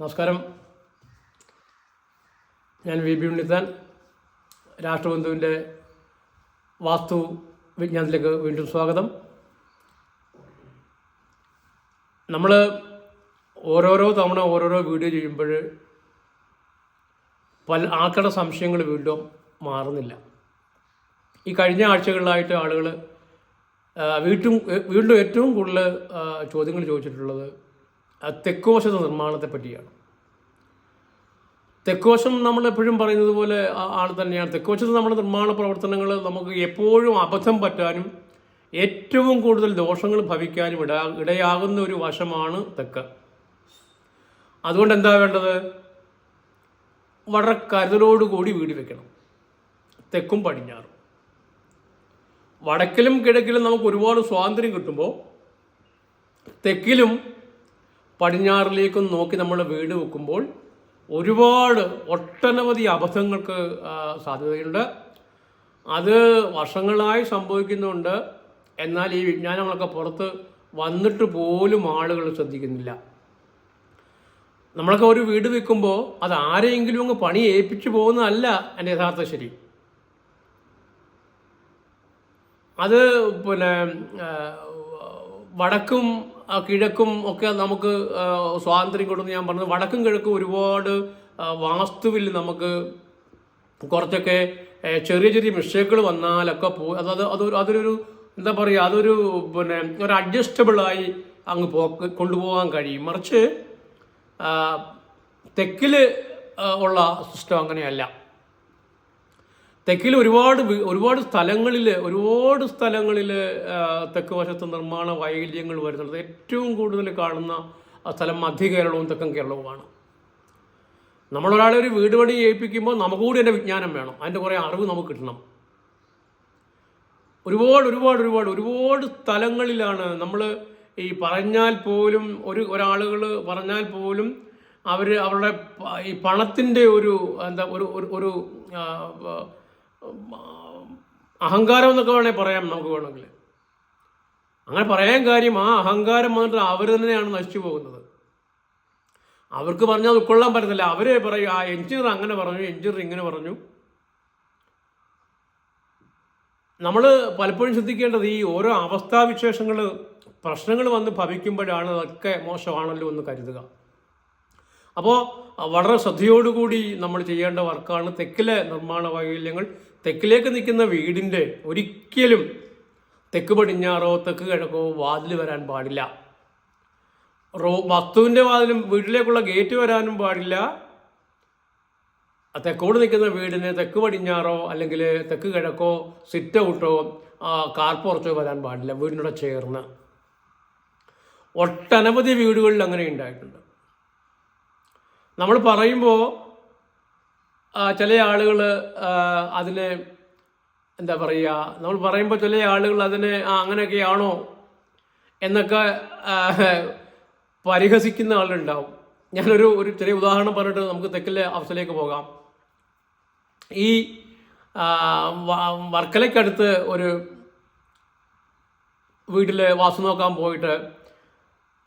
നമസ്കാരം. ഞാൻ V B Unnithan. രാഷ്ട്രബന്ധുവിൻ്റെ വാസ്തു വിജ്ഞാനത്തിലേക്ക് വീണ്ടും സ്വാഗതം. നമ്മൾ ഓരോരോ തവണ ഓരോരോ വീഡിയോ ചെയ്യുമ്പോൾ പല ആൾക്കാരുടെ സംശയങ്ങൾ വീണ്ടും മാറുന്നില്ല. ഈ കഴിഞ്ഞ ആഴ്ചകളിലായിട്ട് ആളുകൾ വീണ്ടും ഏറ്റവും കൂടുതൽ ചോദ്യങ്ങൾ ചോദിച്ചിട്ടുള്ളത് തെക്കുവശത്തെ നിർമ്മാണത്തെ പറ്റിയാണ്. തെക്കുവശം നമ്മളെപ്പോഴും പറയുന്നത് പോലെ ആൾ തന്നെയാണ്. തെക്കുവശത്ത് നമ്മുടെ നിർമ്മാണ പ്രവർത്തനങ്ങൾ നമുക്ക് എപ്പോഴും അബദ്ധം പറ്റാനും ഏറ്റവും കൂടുതൽ ദോഷങ്ങൾ ഭവിക്കാനും ഇടയാകുന്ന ഒരു വശമാണ് തെക്ക്. അതുകൊണ്ട് എന്താ വേണ്ടത്? വളരെ കരുതലോടുകൂടി വീട് വെക്കണം. തെക്കും പടിഞ്ഞാറും വടക്കിലും കിഴക്കിലും നമുക്ക് ഒരുപാട് സ്വാതന്ത്ര്യം കിട്ടുമ്പോൾ തെക്കിലും പടിഞ്ഞാറിലേക്കും നോക്കി നമ്മൾ വീട് വെക്കുമ്പോൾ ഒട്ടനവധി അബദ്ധങ്ങൾക്ക് സാധ്യതയുണ്ട്. അത് വർഷങ്ങളായി സംഭവിക്കുന്നുണ്ട്. എന്നാൽ ഈ വിജ്ഞാനങ്ങളൊക്കെ പുറത്ത് വന്നിട്ട് പോലും ആളുകൾ ശ്രദ്ധിക്കുന്നില്ല. നമ്മളൊക്കെ ഒരു വീട് വെക്കുമ്പോൾ അത് ആരെയെങ്കിലും അങ്ങ് പണി ഏൽപ്പിച്ചു പോകുന്നതല്ല എൻ്റെ യഥാർത്ഥ ശരി. അത് വടക്കും കിഴക്കും ഒക്കെ നമുക്ക് സ്വാതന്ത്ര്യം കൊടുത്ത് ഞാൻ പറഞ്ഞത് വടക്കും കിഴക്കും ഒരുപാട് വാസ്തുവിൽ നമുക്ക് കുറച്ചൊക്കെ ചെറിയ ചെറിയ മിസ്റ്റേക്കുകൾ വന്നാലൊക്കെ അതൊരു എന്താ പറയുക, അതൊരു ഒരു അഡ്ജസ്റ്റബിളായി അങ്ങ് കൊണ്ടുപോകാൻ കഴിയും. മറിച്ച് തെക്കിൽ ഉള്ള സിസ്റ്റം അങ്ങനെയല്ല. തെക്കിൽ ഒരുപാട് സ്ഥലങ്ങളിൽ തെക്ക് വശത്ത് നിർമ്മാണ വൈകല്യങ്ങൾ വരുന്നുണ്ട്. ഏറ്റവും കൂടുതൽ കാണുന്ന സ്ഥലം മധ്യ കേരളവും തെക്കൻ കേരളവുമാണ്. നമ്മളൊരാളെ ഒരു വീട് പണി ഏൽപ്പിക്കുമ്പോൾ നമുക്ക് കൂടി എൻ്റെ വിജ്ഞാനം വേണം, അതിൻ്റെ കുറേ അറിവ് നമുക്ക് കിട്ടണം. ഒരുപാട് സ്ഥലങ്ങളിലാണ് നമ്മൾ ഈ പറഞ്ഞാൽ പോലും ഒരാളുകൾ പറഞ്ഞാൽ പോലും അവരുടെ ഈ പണത്തിൻ്റെ ഒരു അഹങ്കാരം എന്നൊക്കെ പറയാം. നമുക്ക് വേണമെങ്കിൽ അങ്ങനെ പറയാൻ കാര്യം, ആ അഹങ്കാരം വന്നിട്ട് അവർ തന്നെയാണ് നശിച്ചു പോകുന്നത്. അവർക്ക് പറഞ്ഞാൽ ഉൾക്കൊള്ളാൻ പറ്റത്തില്ല. അവർ പറയും ആ എഞ്ചിനീയർ അങ്ങനെ പറഞ്ഞു, എഞ്ചിനീയർ ഇങ്ങനെ പറഞ്ഞു. നമ്മൾ പലപ്പോഴും ശ്രദ്ധിക്കേണ്ടത് ഈ ഓരോ അവസ്ഥാവിശേഷങ്ങൾ പ്രശ്നങ്ങൾ വന്ന് ഭവിക്കുമ്പോഴാണ് അതൊക്കെ മോശമാണല്ലോ എന്ന് കരുതുക. അപ്പോൾ വളരെ ശ്രദ്ധയോടുകൂടി നമ്മൾ ചെയ്യേണ്ട വർക്കാണ് തെക്കിലെ നിർമ്മാണ വൈകല്യങ്ങൾ. തെക്കിലേക്ക് നിൽക്കുന്ന വീടിൻ്റെ ഒരിക്കലും തെക്ക് പടിഞ്ഞാറോ തെക്ക് കിഴക്കോ വാതിൽ വരാൻ പാടില്ല. വസ്തുവിൻ്റെ വാതിലും വീട്ടിലേക്കുള്ള ഗേറ്റ് വരാനും പാടില്ല. തെക്കോട് നിൽക്കുന്ന വീടിന് തെക്ക് പടിഞ്ഞാറോ അല്ലെങ്കിൽ തെക്ക് കിഴക്കോ സിറ്റ് ഔട്ടോ കാർ പോർച്ചോ വരാൻ പാടില്ല വീടിനോട് ചേർന്ന്. ഒട്ടനവധി വീടുകളിൽ അങ്ങനെ ഉണ്ടായിട്ടുണ്ട്. നമ്മൾ പറയുമ്പോൾ ചില ആളുകൾ അതിനെ എന്താ പറയുക, നമ്മൾ പറയുമ്പോൾ ചില ആളുകൾ അതിനെ അങ്ങനെയൊക്കെയാണോ എന്നൊക്കെ പരിഹസിക്കുന്ന ആളുണ്ടാവും. ഞാനൊരു ചെറിയ ഉദാഹരണം പറഞ്ഞിട്ട് നമുക്ക് തെക്കിലെ അവസ്ഥയിലേക്ക് പോകാം. ഈ വർക്കലയ്ക്കടുത്ത് ഒരു വീട്ടിൽ വാസു നോക്കാൻ പോയിട്ട്,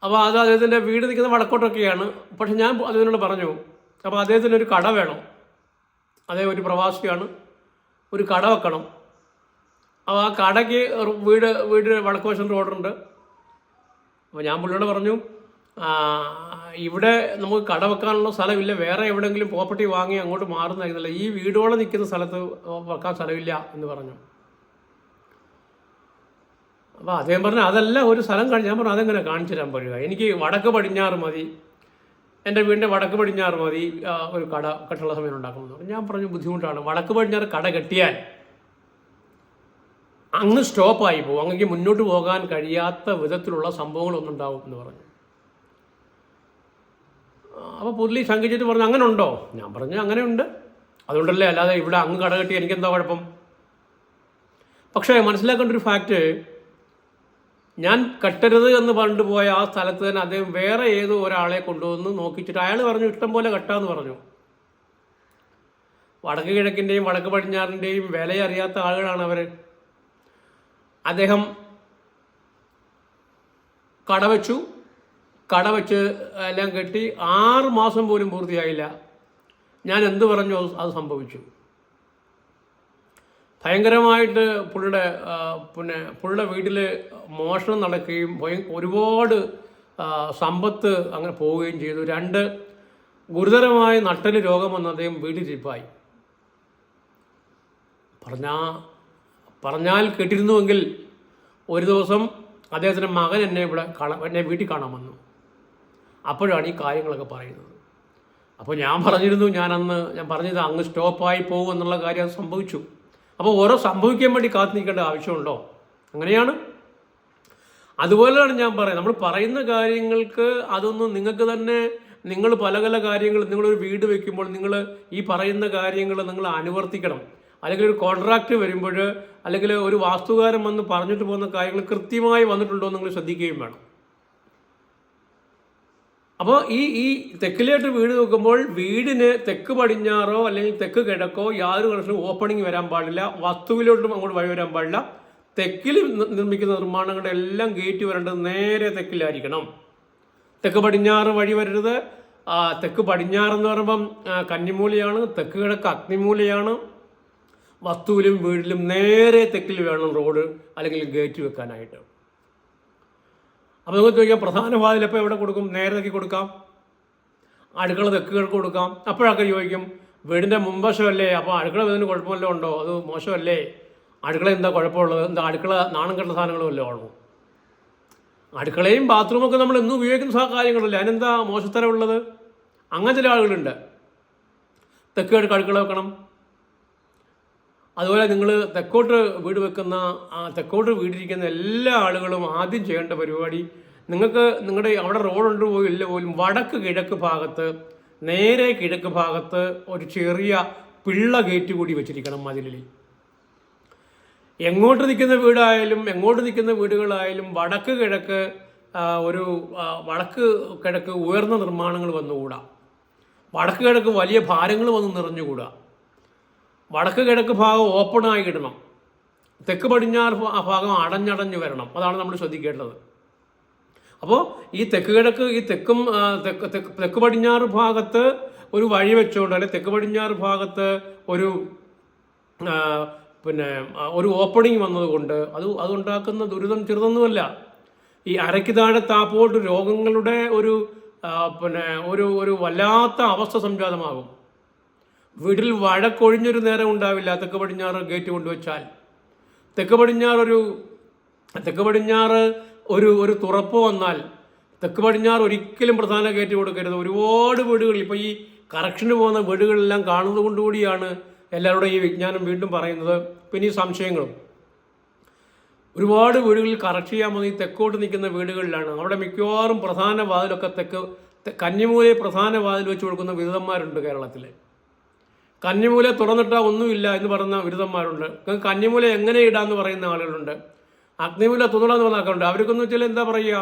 അപ്പോൾ അത് അദ്ദേഹത്തിൻ്റെ വീട് നിൽക്കുന്ന വടക്കോട്ടൊക്കെയാണ്. പക്ഷെ ഞാൻ അദ്ദേഹത്തിനോട് പറഞ്ഞു, അപ്പോൾ അദ്ദേഹത്തിന് ഒരു കട വേണം. അദ്ദേഹം ഒരു പ്രവാസിയാണ്, ഒരു കട വെക്കണം. അപ്പോൾ ആ കടയ്ക്ക് വീട് വടക്ക് വശം റോഡുണ്ട്. അപ്പോൾ ഞാൻ പുള്ളിയോട് പറഞ്ഞു, ഇവിടെ നമുക്ക് കട വെക്കാനുള്ള സ്ഥലമില്ല, വേറെ എവിടെയെങ്കിലും പ്രോപ്പർട്ടി വാങ്ങി അങ്ങോട്ട് മാറുന്നതായിരുന്നില്ല, ഈ വീടോളം നിൽക്കുന്ന സ്ഥലത്ത് വെക്കാൻ സ്ഥലമില്ല എന്ന് പറഞ്ഞു. അപ്പോൾ അദ്ദേഹം പറഞ്ഞു അതല്ല ഒരു സ്ഥലം ഞാൻ പറഞ്ഞു അതെങ്ങനെ കാണിച്ചു തരാൻ പറ്റുക, എനിക്ക് വടക്ക് പടിഞ്ഞാറ് മതി, എൻ്റെ വീടിൻ്റെ വടക്ക് പടിഞ്ഞാറ് മതി ഒരു കെട്ടുള്ള സമയം ഉണ്ടാക്കുന്നത്. ഞാൻ പറഞ്ഞു ബുദ്ധിമുട്ടാണ്, വടക്ക് പടിഞ്ഞാറ് കട കെട്ടിയാൽ അങ്ങ് സ്റ്റോപ്പായി പോകും, അങ്ങനെ മുന്നോട്ട് പോകാൻ കഴിയാത്ത വിധത്തിലുള്ള സംഭവങ്ങളൊന്നും ഉണ്ടാവും എന്ന് പറഞ്ഞു. അപ്പോൾ പുള്ളി ശങ്കിച്ചിട്ട് പറഞ്ഞു അങ്ങനെ ഉണ്ടോ? ഞാൻ പറഞ്ഞു അങ്ങനെ ഉണ്ട്, അതുകൊണ്ടല്ലേ, അല്ലാതെ ഇവിടെ അങ്ങ് കട കെട്ടി എനിക്കെന്താ കുഴപ്പം. പക്ഷേ മനസ്സിലാക്കേണ്ട ഒരു ഫാക്റ്റ്, ഞാൻ കെട്ടരുത് എന്ന് പറഞ്ഞിട്ട് പോയ ആ സ്ഥലത്ത് തന്നെ അദ്ദേഹം വേറെ ഏതോ ഒരാളെ കൊണ്ടുവന്ന് നോക്കിച്ചിട്ട് അയാൾ പറഞ്ഞു ഇഷ്ടം പോലെ കെട്ടാന്ന് പറഞ്ഞു. വടക്ക് കിഴക്കിൻ്റെയും വടക്ക് പടിഞ്ഞാറിൻ്റെയും വിലയറിയാത്ത ആളുകളാണ് അവർ. അദ്ദേഹം കട വെച്ചു, കട വെച്ച് എല്ലാം കെട്ടി 6 മാസം പോലും പൂർത്തിയായില്ല. ഞാൻ എന്ത് പറഞ്ഞു അത് സംഭവിച്ചു. ഭയങ്കരമായിട്ട് പുള്ളിയുടെ വീട്ടിൽ മോഷണം നടക്കുകയും ഒരുപാട് സമ്പത്ത് അങ്ങനെ പോവുകയും ചെയ്തു. 2 ഗുരുതരമായ നട്ടല് രോഗം വന്ന് അദ്ദേഹം വീട്ടിലിരിപ്പായി. പറഞ്ഞാൽ കേട്ടിരുന്നുവെങ്കിൽ ഒരു ദിവസം അദ്ദേഹത്തിൻ്റെ മകൻ എന്നെ വീട്ടിൽ കാണാൻ വന്നു. അപ്പോഴാണ് ഈ കാര്യങ്ങളൊക്കെ പറയുന്നത്. അപ്പോൾ ഞാൻ പറഞ്ഞത് അങ്ങ് സ്റ്റോപ്പായി പോകും എന്നുള്ള കാര്യം അത് സംഭവിച്ചു. അപ്പോൾ ഓരോ സംഭവിക്കാൻ വേണ്ടി കാത്തു നിൽക്കേണ്ട ആവശ്യമുണ്ടോ? അങ്ങനെയാണ്. അതുപോലെയാണ് ഞാൻ പറയുന്നത്, നമ്മൾ പറയുന്ന കാര്യങ്ങൾക്ക് അതൊന്നും നിങ്ങൾക്ക് തന്നെ നിങ്ങൾ പല കാര്യങ്ങൾ നിങ്ങളൊരു വീട് വെക്കുമ്പോൾ നിങ്ങൾ ഈ പറയുന്ന കാര്യങ്ങൾ നിങ്ങൾ അനുവർത്തിക്കണം. അല്ലെങ്കിൽ ഒരു കോൺട്രാക്റ്റ് വരുമ്പോൾ അല്ലെങ്കിൽ ഒരു വാസ്തുകാരൻ വന്ന് പറഞ്ഞിട്ട് പോകുന്ന കാര്യങ്ങൾ കൃത്യമായി വന്നിട്ടുണ്ടോ എന്ന് നിങ്ങൾ ശ്രദ്ധിക്കുകയും വേണം. അപ്പോൾ ഈ തെക്കിലോട്ട് വീട് നോക്കുമ്പോൾ വീടിന് തെക്ക് പടിഞ്ഞാറോ അല്ലെങ്കിൽ തെക്ക് കിഴക്കോ യാതൊരു കണക്ഷനും ഓപ്പണിങ് വരാൻ പാടില്ല. വസ്തുവിലോട്ടും അങ്ങോട്ട് വഴി വരാൻ പാടില്ല. തെക്കിൽ നിർമ്മിക്കുന്ന നിർമ്മാണങ്ങളുടെ എല്ലാം ഗേറ്റ് വരേണ്ടത് നേരെ തെക്കിലായിരിക്കണം. തെക്ക് പടിഞ്ഞാറ് വഴി വരരുത്. തെക്ക് പടിഞ്ഞാറെന്ന് പറയുമ്പം കന്നിമൂലയാണ്, തെക്ക് കിഴക്ക് അഗ്നിമൂലയാണ്. വസ്തുവിലും വീട്ടിലും നേരെ തെക്കിൽ വേണം റോഡ് അല്ലെങ്കിൽ ഗേറ്റ് വെക്കാനായിട്ട്. അപ്പോൾ നമുക്ക് ചോദിക്കാം, പ്രധാന വാതിലപ്പോൾ എവിടെ കൊടുക്കും? നേരെ തെക്കി കൊടുക്കാം. അടുക്കള തെക്ക് കിഴക്ക് കൊടുക്കാം. അപ്പോഴൊക്കെ ചോദിക്കും, വീടിൻ്റെ മുൻവശമല്ലേ, അപ്പോൾ അടുക്കള ഇതിന് കുഴപ്പമല്ലോ ഉണ്ടോ, അത് മോശമല്ലേ, അടുക്കള എന്താ കുഴപ്പമുള്ളത്, എന്താ അടുക്കള നാണം കെട്ട സാധനങ്ങളും വല്ലതും ആണോ? അടുക്കളയും ബാത്റൂമൊക്കെ നമ്മൾ എന്നും ഉപയോഗിക്കുന്ന കാര്യങ്ങളല്ലേ, അതിനെന്താ മോശത്തരം ഉള്ളത്? അങ്ങനെ ചില ആളുകളുണ്ട്. തെക്ക് കിഴക്ക് അടുക്കള വെക്കണം. അതുപോലെ നിങ്ങൾ തെക്കോട്ട് വീടിരിക്കുന്ന എല്ലാ ആളുകളും ആദ്യം ചെയ്യേണ്ട പരിപാടി, നിങ്ങളുടെ അവിടെ റോഡുണ്ട് ഇല്ല പോലും വടക്ക് കിഴക്ക് ഭാഗത്ത്, നേരെ കിഴക്ക് ഭാഗത്ത് ഒരു ചെറിയ പിള്ള ഗേറ്റ് കൂടി വെച്ചിരിക്കണം മതിലിൽ. എങ്ങോട്ട് നിൽക്കുന്ന വീടുകളായാലും വടക്ക് കിഴക്ക് ഉയർന്ന നിർമ്മാണങ്ങൾ വന്നുകൂടാ. വടക്ക് കിഴക്ക് വലിയ ഭാരങ്ങൾ വന്ന് നിറഞ്ഞുകൂടാ. വടക്ക് കിഴക്ക് ഭാഗം ഓപ്പണായി കിടണം. തെക്ക് പടിഞ്ഞാറ് ഭാഗം അടഞ്ഞടഞ്ഞ് വരണം. അതാണ് നമ്മൾ ശ്രദ്ധിക്കേണ്ടത്. അപ്പോൾ ഈ തെക്ക് പടിഞ്ഞാറ് ഭാഗത്ത് ഒരു വഴി വെച്ചുകൊണ്ട്, അല്ലെങ്കിൽ തെക്ക് പടിഞ്ഞാറ് ഭാഗത്ത് ഒരു ഓപ്പണിങ് വന്നതുകൊണ്ട് അതുണ്ടാക്കുന്ന ദുരിതം ചെറുതൊന്നുമല്ല. ഈ അരയ്ക്ക് താഴെ താപ്പോട്ട് രോഗങ്ങളുടെ ഒരു വല്ലാത്ത അവസ്ഥ സംജാതമാകും. വീട്ടിൽ വഴക്കൊഴിഞ്ഞൊരു നേരം ഉണ്ടാവില്ല തെക്ക് പടിഞ്ഞാറ് ഗേറ്റ് കൊണ്ടുവച്ചാൽ. തെക്ക് പടിഞ്ഞാറ് ഒരു തുറപ്പ് വന്നാൽ തെക്ക് പടിഞ്ഞാറ് ഒരിക്കലും പ്രധാന ഗേറ്റ് കൊടുക്കരുത്. ഒരുപാട് വീടുകൾ ഇപ്പോൾ ഈ കറക്ഷന് പോകുന്ന വീടുകളെല്ലാം കാണുന്നത് കൊണ്ടുകൂടിയാണ് എല്ലാവരുടെയും ഈ വിജ്ഞാനം വീണ്ടും പറയുന്നത്. പിന്നെ ഈ സംശയങ്ങളും ഒരുപാട് വീടുകളിൽ കറക്റ്റ് ചെയ്യാൻ പോകുന്ന ഈ തെക്കോട്ട് നിൽക്കുന്ന വീടുകളിലാണ്. അവിടെ മിക്കവാറും പ്രധാന വാതിലൊക്കെ കന്നിമൂലയെ പ്രധാന വാതിൽ വെച്ച് കൊടുക്കുന്ന വിരുദ്ധന്മാരുണ്ട് കേരളത്തിൽ. കന്നിമൂല തുറന്നിട്ടാൽ ഒന്നുമില്ല എന്ന് പറയുന്ന വിരുദ്ധന്മാരുണ്ട്. കന്നിമൂല എങ്ങനെ ഇടാന്ന് പറയുന്ന ആളുകളുണ്ട്. അഗ്നിമൂല തുറന്ന് പറഞ്ഞ ആൾക്കാരുണ്ട്. അവർക്കൊന്ന് വെച്ചാൽ എന്താ പറയുക,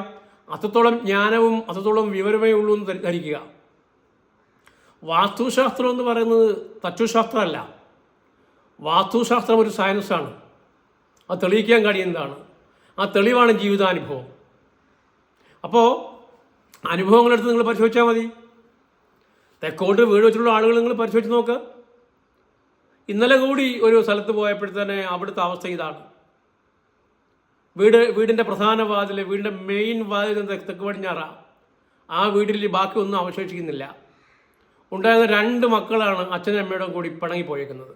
അത്രത്തോളം ജ്ഞാനവും അത്രത്തോളം വിവരമേ ഉള്ളൂ എന്ന് ധരിക്കുക. വാസ്തുശാസ്ത്രം എന്ന് പറയുന്നത് തച്ചുശാസ്ത്രമല്ല. വാസ്തുശാസ്ത്രം ഒരു സയൻസാണ്. അത് തെളിയിക്കാൻ കഴിയുന്നതാണ്. ആ തെളിവാണ് ജീവിതാനുഭവം. അപ്പോൾ അനുഭവങ്ങളെടുത്ത് നിങ്ങൾ പരിശോധിച്ചാൽ മതി. തെക്കോട്ട് വീട് വെച്ചിട്ടുള്ള ആളുകൾ നിങ്ങൾ പരിശോധിച്ച് നോക്ക്. ഇന്നലെ കൂടി ഒരു സ്ഥലത്ത് പോയപ്പോഴത്തന്നെ അവിടുത്തെ അവസ്ഥ ഇതാണ്. വീടിൻ്റെ പ്രധാന വാതിൽ, വീടിൻ്റെ മെയിൻ വാതിൽ തെക്ക് പടിഞ്ഞാറാണ്. ആ വീട്ടിൽ ബാക്കി ഒന്നും അവശേഷിക്കുന്നില്ല. ഉണ്ടായിരുന്ന 2 മക്കളാണ് അച്ഛനും അമ്മയോടും കൂടി പിണങ്ങിപ്പോയേക്കുന്നത്.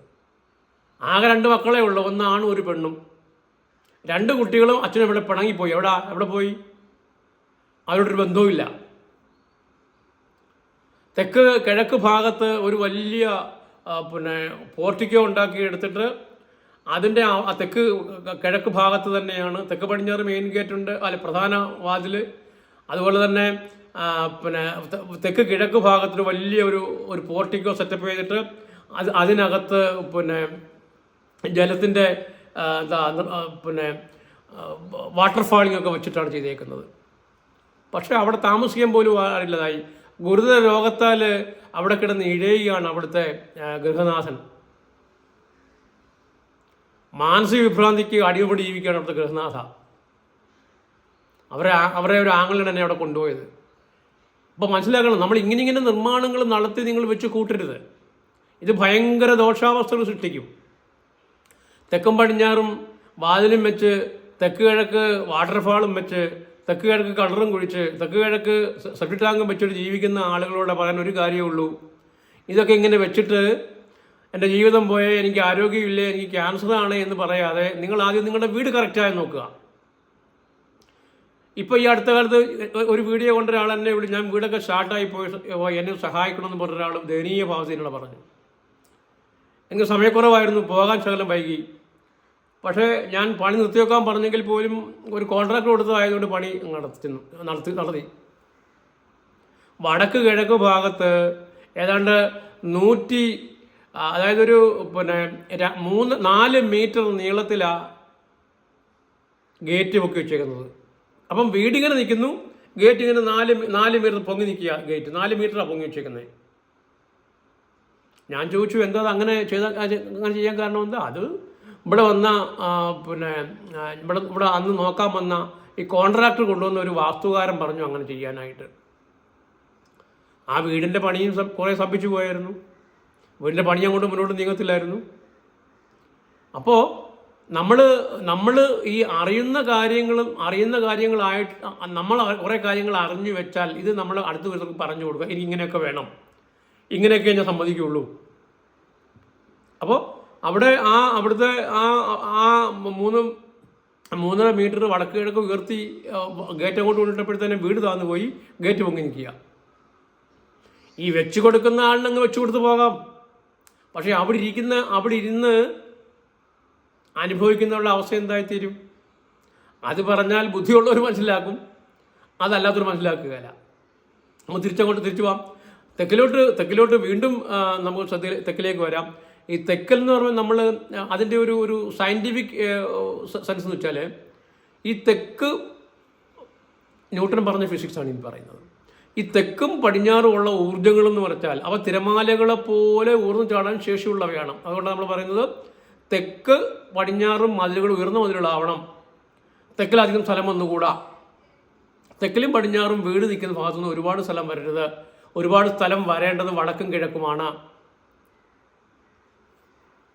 ആകെ 2 മക്കളേ ഉള്ളൂ, 1 ആണും 1 പെണ്ണും. 2 കുട്ടികളും അച്ഛനും ഇവിടെ പിണങ്ങിപ്പോയി. എവിടെ പോയി? അവരോടൊരു ബന്ധവുമില്ല. തെക്ക് കിഴക്ക് ഭാഗത്ത് ഒരു വലിയ പോർട്ടിക്കോ ഉണ്ടാക്കി എടുത്തിട്ട് അതിൻ്റെ തെക്ക് കിഴക്ക് ഭാഗത്ത് തന്നെയാണ് തെക്ക് പടിഞ്ഞാറ് മെയിൻ ഗേറ്റ് ഉണ്ട്, പ്രധാന വാതിൽ. അതുപോലെ തന്നെ തെക്ക് കിഴക്ക് ഭാഗത്തിന് വലിയ ഒരു പോർട്ടിക്കോ സെറ്റപ്പ് ചെയ്തിട്ട് അതിനകത്ത് ജലത്തിൻ്റെ വാട്ടർഫാളിംഗ് ഒക്കെ വെച്ചിട്ടാണ് ചെയ്തേക്കുന്നത്. പക്ഷേ അവിടെ താമസിക്കാൻ പോലും ആരില്ലതായി. ഗുരുതര രോഗത്താൽ അവിടെ കിടന്ന് ഇഴയുകയാണ് അവിടുത്തെ ഗൃഹനാഥൻ. മാനസിക വിഭ്രാന്തിക്ക് അടിമപൊടി ജീവിക്കുകയാണ് അവിടുത്തെ ഗൃഹനാഥ. അവരെ ഒരു ആംഗിളിൽ തന്നെ അവിടെ കൊണ്ടുപോയത്. അപ്പോൾ മനസ്സിലാക്കണം, നമ്മൾ ഇങ്ങനെ നിർമ്മാണങ്ങൾ നടത്തി നിങ്ങൾ വെച്ച് കൂട്ടരുത്. ഇത് ഭയങ്കര ദോഷാവസ്ഥകൾ സൃഷ്ടിക്കും. തെക്കും പടിഞ്ഞാറും വാതിലും വെച്ച്, തെക്ക് കിഴക്ക് വാട്ടർഫാളും വെച്ച്, തെക്ക് കിഴക്ക് കളറും കുഴിച്ച്, തെക്ക് കിഴക്ക് സെപ്റ്റിക് ടാങ്കും വെച്ചിട്ട് ജീവിക്കുന്ന ആളുകളോട് പറയാൻ ഒരു കാര്യമേ ഉള്ളൂ, ഇതൊക്കെ ഇങ്ങനെ വെച്ചിട്ട് എൻ്റെ ജീവിതം പോയേ, എനിക്ക് ആരോഗ്യമില്ലേ, എനിക്ക് ക്യാൻസറാണ് എന്ന് പറയാതെ നിങ്ങൾ ആദ്യം നിങ്ങളുടെ വീട് കറക്റ്റായി നോക്കുക. ഇപ്പോൾ ഈ അടുത്ത കാലത്ത് ഒരു വീഡിയോ കൊണ്ട ഒരാൾ എന്നെ വിളി, ഞാൻ വീടൊക്കെ സ്റ്റാർട്ടായി പോയി എന്നെ സഹായിക്കണമെന്ന് പറഞ്ഞ ഒരാൾ ദയനീയ ഭാവത്തിനുള്ള പറഞ്ഞു. എനിക്ക് സമയക്കുറവായിരുന്നു, പോകാൻ ശകലം വൈകി. പക്ഷേ ഞാൻ പണി നിർത്തിവെക്കാൻ പറഞ്ഞെങ്കിൽ പോലും ഒരു കോൺട്രാക്ട് കൊടുത്തതായതുകൊണ്ട് പണി നടത്തി. വടക്ക് കിഴക്ക് ഭാഗത്ത് ഏതാണ്ട് 100, അതായത് ഒരു 4 മീറ്റർ നീളത്തിലാണ് ഗേറ്റ് പൊക്കി വെച്ചേക്കുന്നത്. അപ്പം വീടിങ്ങനെ നിൽക്കുന്നു, ഗേറ്റ് ഇങ്ങനെ 4 മീറ്റർ പൊങ്ങി നിൽക്കുക. ഗേറ്റ് 4 മീറ്ററാണ് പൊങ്ങി വെച്ചേക്കുന്നത്. ഞാൻ ചോദിച്ചു, എന്താ അങ്ങനെ ചെയ്യാൻ കാരണം എന്താ? അത് ഇവിടെ വന്ന ഇവിടെ അന്ന് നോക്കാൻ വന്ന ഈ കോൺട്രാക്ടർ കൊണ്ടുവന്ന ഒരു വാസ്തുകാരൻ പറഞ്ഞു അങ്ങനെ ചെയ്യാനായിട്ട്. ആ വീടിൻ്റെ പണിയും കുറേ സംഭിച്ചു പോയായിരുന്നു. വീടിൻ്റെ പണി അങ്ങോട്ട് മുന്നോട്ട് നീങ്ങത്തില്ലായിരുന്നു. അപ്പോൾ നമ്മൾ ഈ അറിയുന്ന കാര്യങ്ങളായിട്ട് നമ്മൾ കുറേ കാര്യങ്ങൾ അറിഞ്ഞു വെച്ചാൽ ഇത് നമ്മൾ അടുത്ത ദിവസം പറഞ്ഞു കൊടുക്കുക, ഇനി ഇങ്ങനെയൊക്കെ വേണം, ഇങ്ങനെയൊക്കെ ഞാൻ സമ്മതിക്കുള്ളൂ. അപ്പോൾ അവിടുത്തെ 3.5 മീറ്റർ വടക്ക് കിഴക്ക് ഉയർത്തി ഗേറ്റ് അങ്ങോട്ട് കൊണ്ടിട്ടപ്പോഴത്തേനും വീട് താന്നു പോയി, ഗേറ്റ് പൊങ്ങി നിൽക്കുക. ഈ വെച്ച് കൊടുക്കുന്ന ആളിനങ്ങ് വെച്ച് കൊടുത്ത് പോകാം. പക്ഷേ അവിടെ ഇരുന്ന് അനുഭവിക്കുന്നുള്ള അവസ്ഥ എന്തായിത്തീരും? അത് പറഞ്ഞാൽ ബുദ്ധിയുള്ളവർ മനസ്സിലാക്കും, അതല്ലാത്തവർ മനസ്സിലാക്കുകയില്ല. നമുക്ക് തിരിച്ചു പോകാം. തെക്കിലോട്ട് വീണ്ടും നമുക്ക് തെക്കിലേക്ക് വരാം. ഈ തെക്കൽ എന്ന് പറയുമ്പോൾ നമ്മൾ അതിൻ്റെ ഒരു സയൻറ്റിഫിക് സെൻസ് എന്ന് വെച്ചാൽ, ഈ തെക്ക് ന്യൂട്ടൺ പറഞ്ഞ ഫിസിക്സാണ് ഈ പറയുന്നത്. ഈ തെക്കും പടിഞ്ഞാറും ഉള്ള ഊർജ്ജങ്ങളെന്ന് പറഞ്ഞാൽ അവ തിരമാലകളെ പോലെ ഊർന്നു ചാടാൻ ശേഷിയുള്ളവയാണ്. അതുകൊണ്ടാണ് നമ്മൾ പറയുന്നത് തെക്ക് പടിഞ്ഞാറും മതിലുകൾ ഉയർന്ന മതിലുകളാവണം, തെക്കിലധികം സ്ഥലം വന്നുകൂടാ. തെക്കിലും പടിഞ്ഞാറും വീട് നിൽക്കുന്ന ഭാഗത്തുനിന്ന് ഒരുപാട് സ്ഥലം വരരുത്. ഒരുപാട് സ്ഥലം വരേണ്ടത് വടക്കും കിഴക്കുമാണ്.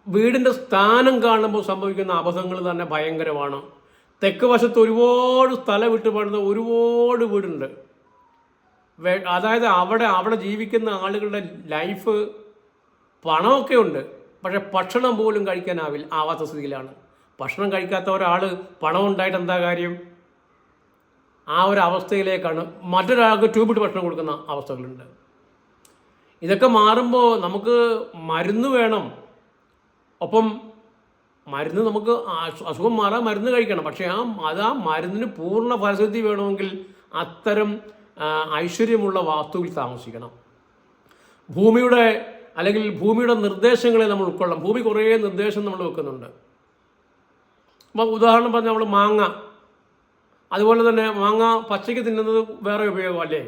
വീടിൻ്റെ സ്ഥാനം കാണുമ്പോൾ സംഭവിക്കുന്ന അബദ്ധങ്ങൾ തന്നെ ഭയങ്കരമാണ്. തെക്ക് വശത്ത് ഒരുപാട് സ്ഥലം വിട്ട് പണിത ഒരുപാട് വീടുണ്ട്. അതായത് അവിടെ ജീവിക്കുന്ന ആളുകളുടെ ലൈഫ്, പണമൊക്കെ ഉണ്ട്, പക്ഷെ ഭക്ഷണം പോലും ആവാത്ത സ്ഥിതിയിലാണ്. ഭക്ഷണം കഴിക്കാത്ത ഒരാൾ പണം ഉണ്ടായിട്ട് എന്താ കാര്യം? ആ ഒരു അവസ്ഥയിലേക്കാണ്. മറ്റൊരാൾക്ക് ട്യൂബിട്ട് ഭക്ഷണം കൊടുക്കുന്ന അവസ്ഥകളുണ്ട്. ഇതൊക്കെ മാറുമ്പോൾ നമുക്ക് മരുന്ന് വേണം. ഒപ്പം മരുന്ന്, നമുക്ക് അസുഖം മാറാൻ മരുന്ന് കഴിക്കണം. പക്ഷേ ആ മരുന്നിന് പൂർണ്ണ ഫലസിദ്ധി വേണമെങ്കിൽ അത്തരം ഐശ്വര്യമുള്ള വാസ്തുവിൽ താമസിക്കണം. ഭൂമിയുടെ നിർദ്ദേശങ്ങളെ നമ്മൾ ഉൾക്കൊള്ളാം. ഭൂമി കുറേ നിർദ്ദേശം നമ്മൾ വെക്കുന്നുണ്ട്. അപ്പം ഉദാഹരണം പറഞ്ഞാൽ നമ്മൾ മാങ്ങ, അതുപോലെ തന്നെ മാങ്ങ പച്ചയ്ക്ക് തിന്നുന്നത് വേറെ ഉപയോഗമല്ലേ,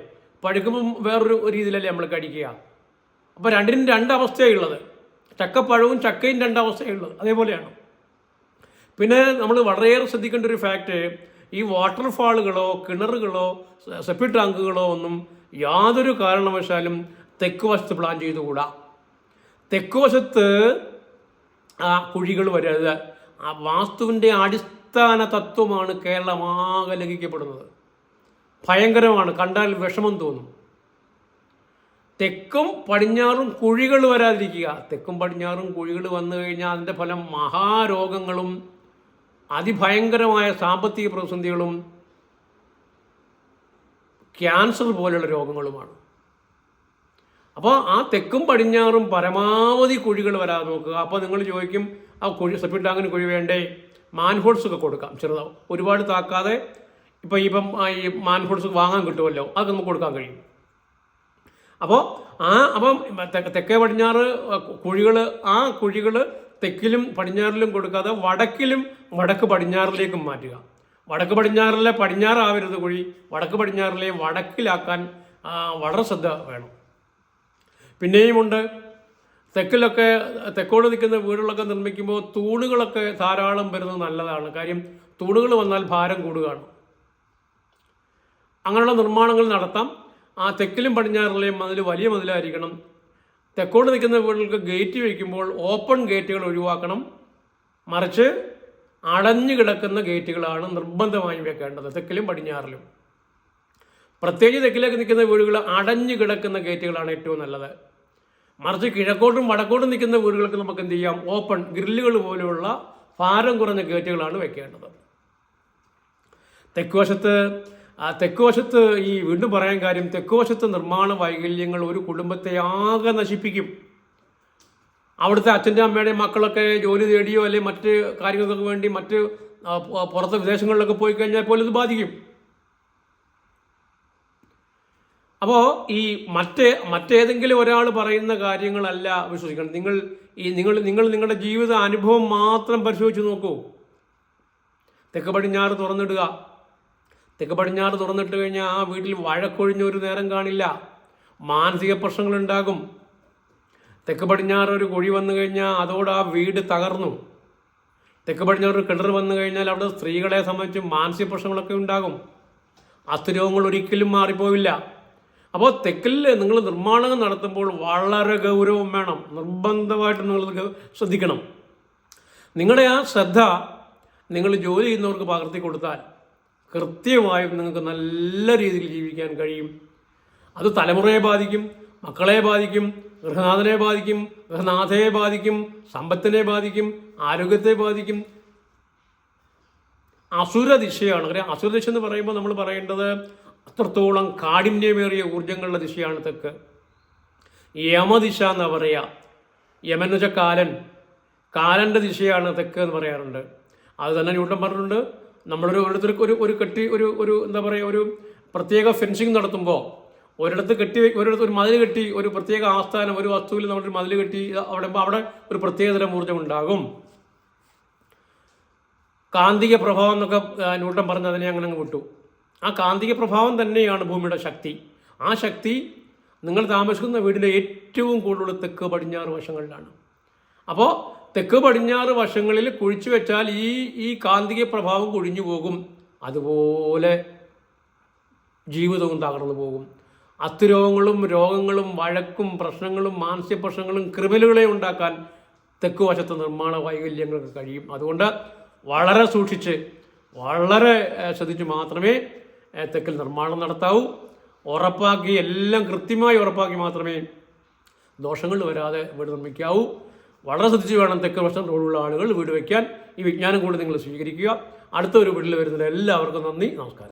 പഴുക്കുമ്പം വേറൊരു രീതിയിലല്ലേ നമ്മൾ കഴിക്കുക. അപ്പോൾ രണ്ടിനും 2 അവസ്ഥയുള്ളത്. ചക്കപ്പഴവും ചക്കയും 2 അവസ്ഥയുള്ളത് അതേപോലെയാണ്. പിന്നെ നമ്മൾ വളരെയേറെ ശ്രദ്ധിക്കേണ്ട ഒരു ഫാക്റ്റ്, ഈ വാട്ടർഫാളുകളോ കിണറുകളോ സെപ്റ്റിക് ടാങ്കുകളോ ഒന്നും യാതൊരു കാരണവശാലും തെക്ക് വശത്ത് പ്ലാൻ ചെയ്തുകൂടാ. തെക്ക് വശത്ത് കുഴികൾ വരരുത്. ആ വാസ്തുവിൻ്റെ അടിസ്ഥാന തത്വമാണ് കേരളമാകെ ലംഘിക്കപ്പെടുന്നത്. ഭയങ്കരമാണ്, കണ്ടാൽ വിഷമം തോന്നും. തെക്കും പടിഞ്ഞാറും കുഴികൾ വരാതിരിക്കുക. തെക്കും പടിഞ്ഞാറും കുഴികൾ വന്നു കഴിഞ്ഞാൽ അതിൻ്റെ ഫലം മഹാരോഗങ്ങളും അതിഭയങ്കരമായ സാമ്പത്തിക പ്രതിസന്ധികളും ക്യാൻസർ പോലെയുള്ള രോഗങ്ങളുമാണ്. അപ്പോൾ ആ തെക്കും പടിഞ്ഞാറും പരമാവധി കുഴികൾ വരാതെ നോക്കുക. അപ്പോൾ നിങ്ങൾ ചോദിക്കും, ആ സെപ്റ്റിക് ടാങ്കിന് കുഴി വേണ്ടേ? മാൻഹോൾസ് ഒക്കെ കൊടുക്കാം, ചെറുതാവും, ഒരുപാട് താക്കാതെ. ഇപ്പം ഈ മാൻഹോൾസ് വാങ്ങാൻ കിട്ടുമല്ലോ, അതൊക്കെ നമുക്ക് കൊടുക്കാൻ കഴിയും. അപ്പം തെക്കേ പടിഞ്ഞാറ് കുഴികൾ തെക്കിലും പടിഞ്ഞാറിലും കൊടുക്കാതെ വടക്ക് പടിഞ്ഞാറിലേക്കും മാറ്റുക. വടക്ക് പടിഞ്ഞാറിലെ പടിഞ്ഞാറാവരുത് കുഴി, വടക്ക് പടിഞ്ഞാറിലെ വടക്കിലാക്കാൻ വളരെ ശ്രദ്ധ വേണം. പിന്നെയുമുണ്ട്, തെക്കോട് നിൽക്കുന്ന വീടുകളൊക്കെ നിർമ്മിക്കുമ്പോൾ തൂണുകളൊക്കെ ധാരാളം വരുന്നത് നല്ലതാണ്. കാര്യം തൂണുകൾ വന്നാൽ ഭാരം കൂടുകയാണ്. അങ്ങനെയുള്ള നിർമ്മാണങ്ങൾ നടത്താം. ആ തെക്കിലും പടിഞ്ഞാറിലെയും മതിൽ വലിയ മതിലായിരിക്കണം. തെക്കോട്ട് നിൽക്കുന്ന വീടുകൾക്ക് ഗേറ്റ് വയ്ക്കുമ്പോൾ ഓപ്പൺ ഗേറ്റുകൾ ഒഴിവാക്കണം. മറിച്ച് അടഞ്ഞു കിടക്കുന്ന ഗേറ്റുകളാണ് നിർബന്ധമായും വെക്കേണ്ടത് തെക്കിലും പടിഞ്ഞാറിലും. പ്രത്യേകിച്ച് തെക്കിലേക്ക് നിൽക്കുന്ന വീടുകൾ അടഞ്ഞു കിടക്കുന്ന ഗേറ്റുകളാണ് ഏറ്റവും നല്ലത്. മറിച്ച് കിഴക്കോട്ടും വടക്കോട്ടും നിൽക്കുന്ന വീടുകൾക്ക് നമുക്ക് എന്ത് ചെയ്യാം, ഓപ്പൺ ഗ്രില്ലുകൾ പോലെയുള്ള ഭാരം കുറഞ്ഞ ഗേറ്റുകളാണ് വെക്കേണ്ടത്. തെക്കുവശത്ത് ഈ വീണ്ടും പറയാൻ കാര്യം, തെക്കുവശത്ത് നിർമ്മാണ വൈകല്യങ്ങൾ ഒരു കുടുംബത്തെ ആകെ നശിപ്പിക്കും. അവിടുത്തെ അച്ഛൻ്റെ അമ്മയുടെയും മക്കളൊക്കെ ജോലി തേടിയോ അല്ലെങ്കിൽ മറ്റ് കാര്യങ്ങൾക്കൊക്കെ വേണ്ടി മറ്റ് പുറത്ത് വിദേശങ്ങളിലൊക്കെ പോയി കഴിഞ്ഞാൽ പോലും ഇത് ബാധിക്കും. അപ്പോൾ ഈ മറ്റേതെങ്കിലും ഒരാൾ പറയുന്ന കാര്യങ്ങളല്ല വിശ്വസിക്കണം. നിങ്ങൾ നിങ്ങളുടെ ജീവിത അനുഭവം മാത്രം പരിശോധിച്ച് നോക്കൂ. തെക്ക് പടിഞ്ഞാറ് തുറന്നിടുക. തെക്ക് പടിഞ്ഞാറ് തുറന്നിട്ട് കഴിഞ്ഞാൽ ആ വീട്ടിൽ വഴക്കൊഴിഞ്ഞ ഒരു നേരം കാണില്ല. മാനസിക പ്രശ്നങ്ങളുണ്ടാകും. തെക്ക് പടിഞ്ഞാറ് ഒരു കുഴി വന്നു കഴിഞ്ഞാൽ അതോടെ ആ വീട് തകർന്നു. തെക്ക് പടിഞ്ഞാറ് ഒരു കിണർ വന്നു കഴിഞ്ഞാൽ അവിടെ സ്ത്രീകളെ സംബന്ധിച്ച് മാനസിക പ്രശ്നങ്ങളൊക്കെ ഉണ്ടാകും. അസുരോഗങ്ങൾ ഒരിക്കലും മാറിപ്പോവില്ല. അപ്പോൾ തെക്കിൽ നിങ്ങൾ നിർമ്മാണം നടത്തുമ്പോൾ വളരെ ഗൗരവം വേണം. നിർബന്ധമായിട്ട് നിങ്ങൾ ശ്രദ്ധിക്കണം. നിങ്ങളുടെ ആ ശ്രദ്ധ നിങ്ങൾ ജോലി ചെയ്യുന്നവർക്ക് പകർത്തി കൊടുത്താൽ കൃത്യമായും നിങ്ങൾക്ക് നല്ല രീതിയിൽ ജീവിക്കാൻ കഴിയും. അത് തലമുറയെ ബാധിക്കും, മക്കളെ ബാധിക്കും, ഗൃഹനാഥനെ ബാധിക്കും, ഗൃഹനാഥയെ ബാധിക്കും, സമ്പത്തിനെ ബാധിക്കും, ആരോഗ്യത്തെ ബാധിക്കും. അസുരദിശയാണ്. അസുരദിശ എന്ന് പറയുമ്പോൾ നമ്മൾ പറയേണ്ടത് അത്രത്തോളം കാഠിന്യമേറിയ ഊർജങ്ങളുടെ ദിശയാണ് തെക്ക്. യമദിശ എന്നാ പറയുക. യമൻ എന്ന് വെച്ചാൽ കാലൻ്റെ ദിശയാണ് തെക്ക് എന്ന് പറയാറുണ്ട്. അത് തന്നെ ന്യൂട്ടൻ പറഞ്ഞിട്ടുണ്ട്. നമ്മളൊരു ഒരു എന്താ പറയുക, ഒരു പ്രത്യേക ഫെൻസിങ് നടത്തുമ്പോൾ ഒരിടത്ത് ഒരു മതിൽ കെട്ടി ഒരു പ്രത്യേക ആസ്ഥാനം ഒരു വസ്തുവിൽ നമ്മളൊരു മതിൽ കെട്ടി അവിടെ ഒരു പ്രത്യേകതരം ഊർജ്ജം ഉണ്ടാകും. കാന്തിക പ്രഭാവം എന്നൊക്കെ ന്യൂട്ടൻ പറഞ്ഞ് അതിനെ അങ്ങനെ വിട്ടു. ആ കാന്തിക പ്രഭാവം തന്നെയാണ് ഭൂമിയുടെ ശക്തി. ആ ശക്തി നിങ്ങൾ താമസിക്കുന്ന വീടിൻ്റെ ഏറ്റവും കൂടുതൽ തെക്ക് പടിഞ്ഞാറ് വശങ്ങളിലാണ്. അപ്പോൾ തെക്ക് പടിഞ്ഞാറ് വശങ്ങളിൽ കുഴിച്ചു വെച്ചാൽ ഈ കാന്തിക പ്രഭാവം കുഴിഞ്ഞു പോകും. അതുപോലെ ജീവിതവും തകർന്നു പോകും. രോഗങ്ങളും വഴക്കും പ്രശ്നങ്ങളും മാനസിക പ്രശ്നങ്ങളും ക്രിമിനലുകളെ ഉണ്ടാക്കാൻ തെക്ക് വശത്ത് നിർമ്മാണ വൈകല്യങ്ങൾക്ക് കഴിയും. അതുകൊണ്ട് വളരെ സൂക്ഷിച്ച് വളരെ ശ്രദ്ധിച്ച് മാത്രമേ തെക്കിൽ നിർമ്മാണം നടത്താവൂ. എല്ലാം കൃത്യമായി ഉറപ്പാക്കി മാത്രമേ ദോഷങ്ങൾ വരാതെ വീട് നിർമ്മിക്കാവൂ. വളരെ ശ്രദ്ധിച്ച് വേണം തെക്ക് വശം റോഡുള്ള ആളുകൾ വീട് വയ്ക്കാൻ. ഈ വിജ്ഞാനം കൂടി നിങ്ങൾ സ്വീകരിക്കുക. അടുത്തൊരു വീട്ടിൽ വരുന്നതിന് എല്ലാവർക്കും നന്ദി, നമസ്കാരം.